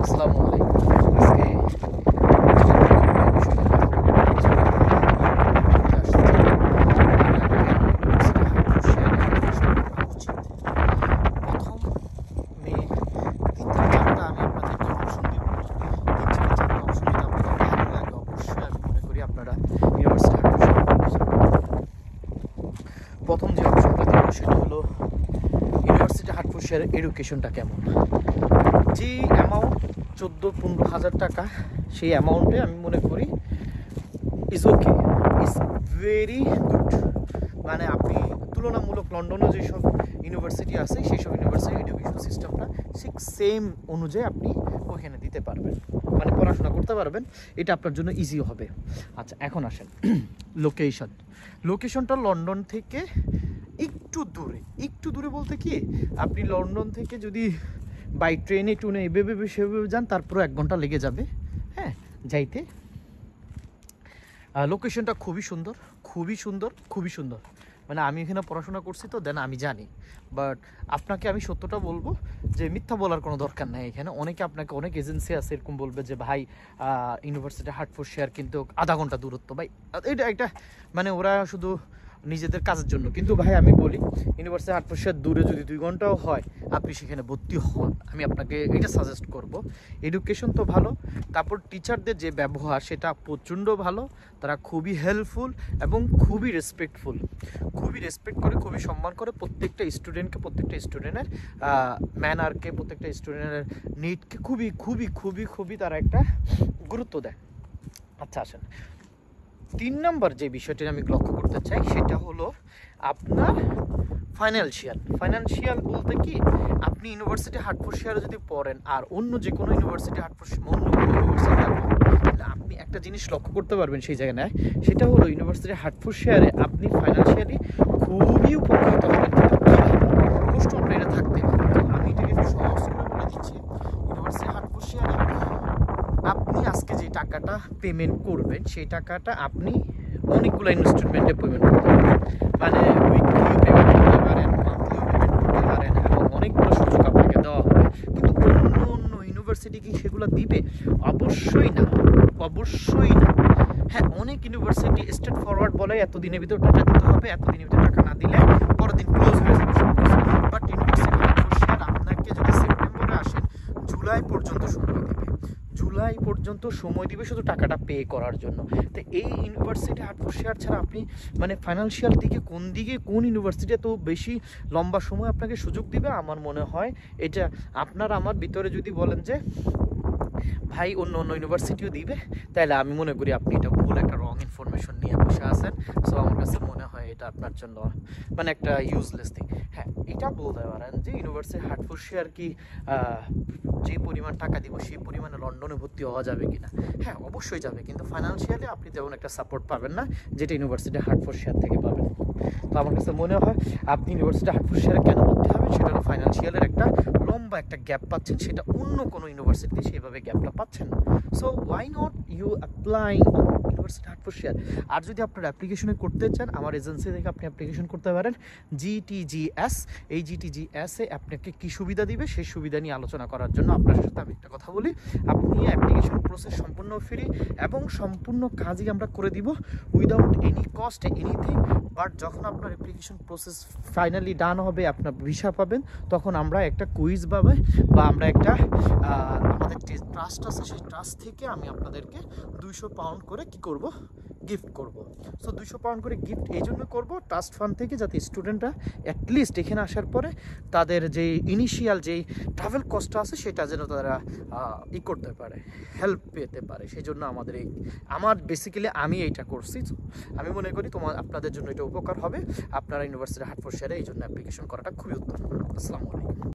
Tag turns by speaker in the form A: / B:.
A: আসসালামু আলাইকুম। আজকে প্রথম যে অপশনটা দেবো সেটা হলো ইউনিভার্সিটি হাটফুশিয়ার এডুকেশনটা কেমন। যে অ্যামাউন্ট 14-15 হাজার টাকা, সেই অ্যামাউন্টে আমি মনে করি is okay, is very good. মানে আপনি তুলনামূলক লন্ডনে যেসব ইউনিভার্সিটি আছে সেই সব ইউনিভার্সিটি এডুকেশন সিস্টেমটা ঠিক সেম অনুযায়ী আপনি ওইখানে দিতে পারবেন, মানে পড়াশোনা করতে পারবেন। এটা আপনার জন্য ইজি হবে। আচ্ছা, এখন আসেন লোকেশনটা লন্ডন থেকে একটু দূরে বলতে কি, আপনি লন্ডন থেকে যদি বাই ট্রেনে টুনে এভাবে সেভাবে যান তারপরে 1 ঘন্টা লেগে যাবে হ্যাঁ যাইতে। লোকেশনটা খুবই সুন্দর। মানে আমি এখানে পড়াশোনা করছি তো দেন আমি জানি, বাট আপনাকে আমি সত্যটা বলবো যে মিথ্যা বলার কোনো দরকার নেই। এখানে অনেক এজেন্সি আছে এরকম বলবে যে ভাই ইউনিভার্সিটি হাটফুশিয়ার কিন্তু আধা ঘন্টা দূরত্ব, ভাই এটা একটা মানে ওরা শুধু নিজেদের কাজের জন্য। কিন্তু ভাই আমি বলি ইউনিভার্সিটি হাটফুশিয়ার দূরে যদি 2 ঘন্টাও হয় আপনি সেখানে ভর্তি হন, আমি আপনাকে এটা সাজেস্ট করব। এডুকেশন তো ভালো, তারপর টিচারদের যে ব্যবহার সেটা প্রচণ্ড ভালো। তারা খুবই হেল্পফুল এবং খুবই রেসপেক্ট করে, খুবই সম্মান করে প্রত্যেকটা স্টুডেন্টের ম্যানারকে, প্রত্যেকটা স্টুডেন্টের নিডকে খুবই তারা একটা গুরুত্ব দেয়। আচ্ছা আসেন, 3 নম্বর যে বিষয়টি আমি লক্ষ্য করতে চাই সেটা হলো আপনার ফাইন্যান্সিয়াল বলতে কি, আপনি ইউনিভার্সিটি হাটফুশিয়ারে যদি পড়েন আর অন্য যে কোনো ইউনিভার্সিটি আপনি একটা জিনিস লক্ষ্য করতে পারবেন সেই জায়গায়, সেটা হলো ইউনিভার্সিটি হাটফুশিয়ারে আপনি ফাইন্যান্সিয়ালি খুবই উপকৃত হবেন। কষ্ট আপনার এটা থাকতে পারে। আমি এটাকে সহজ করে বলে দিচ্ছি, ইউনিভার্সিটি হাটফুশিয়ারে আপনি আজকে যে টাকাটা পেমেন্ট করবেন সেই টাকাটা আপনি অনেকগুলো ইনস্টলমেন্টে পেমেন্ট করতে পারেন, মানে উইকলি পেমেন্ট করতে পারেন, মান্থলিও পেমেন্ট করতে পারেন এবং অনেকগুলো সুযোগ আপনাকে দেওয়া হবে। কিন্তু অন্য ইউনিভার্সিটি কি সেগুলো দিবে? অবশ্যই না। হ্যাঁ, অনেক ইউনিভার্সিটি স্ট্রেট ফরওয়ার্ড বলে এতদিনের ভিতর টাকা দিতে হবে, এতদিনের ভিতর টাকা না দিলে পরের দিন ক্লোজ হয়ে যাবে। বাট ইউনিভার্সিটি হাটফুশিয়ার আপনাকে যদি সেপ্টেম্বরে আসেন জুলাই পর্যন্ত সময় দিবে শুধু টাকাটা পে করার জন্য। তো এই ইউনিভার্সিটি হাটফুশিয়ার ছাড়া আপনি মানে ফাইন্যান্সিয়াল কোন ইউনিভার্সিটি এত বেশি লম্বা সময় আপনাকে সুযোগ দিবে? আমার মনে হয় এটা আমার ভিতরে যদি বলেন যে ভাই অন্য ইউনিভার্সিটিও দিবে, তাহলে আমি মনে করি আপনি এটা ভুল একটা রং ইনফরমেশন নিয়ে বসে আছেন। সো আমার কাছে মনে হয় এটা আপনার জন্য মানে একটা ইউজলেস থিং। হ্যাঁ, এটা বলতে পারেন যে ইউনিভার্সিটি হাটফুশিয়ার কি যে পরিমাণ টাকা দিব সেই পরিমাণে লন্ডনে ভর্তি হওয়া যাবে কিনা? হ্যাঁ, অবশ্যই যাবে, কিন্তু ফাইন্যান্সিয়ালি আপনি তেমন একটা সাপোর্ট পাবেন না যেটা ইউনিভার্সিটি হাটফুশিয়ার থেকে পাবেন। তো আমার কাছে মনে হয় আপনি ইউনিভার্সিটি হাটফুশিয়ারে কেন ভর্তি হবেন, সেটা হলো ফাইন্যান্সিয়ালের একটা লম্বা একটা গ্যাপ পাচ্ছেন, সেটা অন্য কোনো ইউনিভার্সিটি সেভাবে গ্যাপটা পাচ্ছেন না। So why not you apply on university হাটফুশিয়ার। আর যদি আপনার অ্যাপ্লিকেশনে করতে চান আমার এজেন্সি থেকে আপনি অ্যাপ্লিকেশন করতে পারেন GTGS। এই GTGS-এ আপনাকে কী সুবিধা দিবে সেই সুবিধা নিয়ে আলোচনা করার জন্য আপনার সাথে আমি একটা কথা বলি। আপনি অ্যাপ্লিকেশন প্রসেস সম্পূর্ণ ফ্রি এবং সম্পূর্ণ কাজই আমরা করে দিব without any cost anything. But যখন আপনার অ্যাপ্লিকেশন প্রসেস ফাইনালি ডান হবে, আপনার ভিসা পাবেন, তখন আমরা একটা কুইজ পাবে বা আমরা একটা আমাদের ট্রাস্ট আছে, সেই ট্রাস্ট থেকে আমি আপনাদেরকে 200 পাউন্ড করে কি করব, গিফট করব। সো 200 পাউন্ড করে গিফট এই জন্য করবো ট্রাস্ট ফান্ড থেকে, যাতে স্টুডেন্টরা অ্যাটলিস্ট এখানে আসার পরে তাদের যে ইনিশিয়াল যেই ট্রাভেল কস্টটা আছে সেটা যেন তারা করতে পারে, হেল্প পেতে পারে। সেই জন্য আমার বেসিক্যালি আমি এইটা করছি। আমি মনে করি আপনাদের জন্য এটা উপকার হবে। আপনারা ইউনিভার্সিটি হাটফুশিয়ারে এই জন্য অ্যাপ্লিকেশন করাটা খুবই উত্তম। আসসালামু আলাইকুম।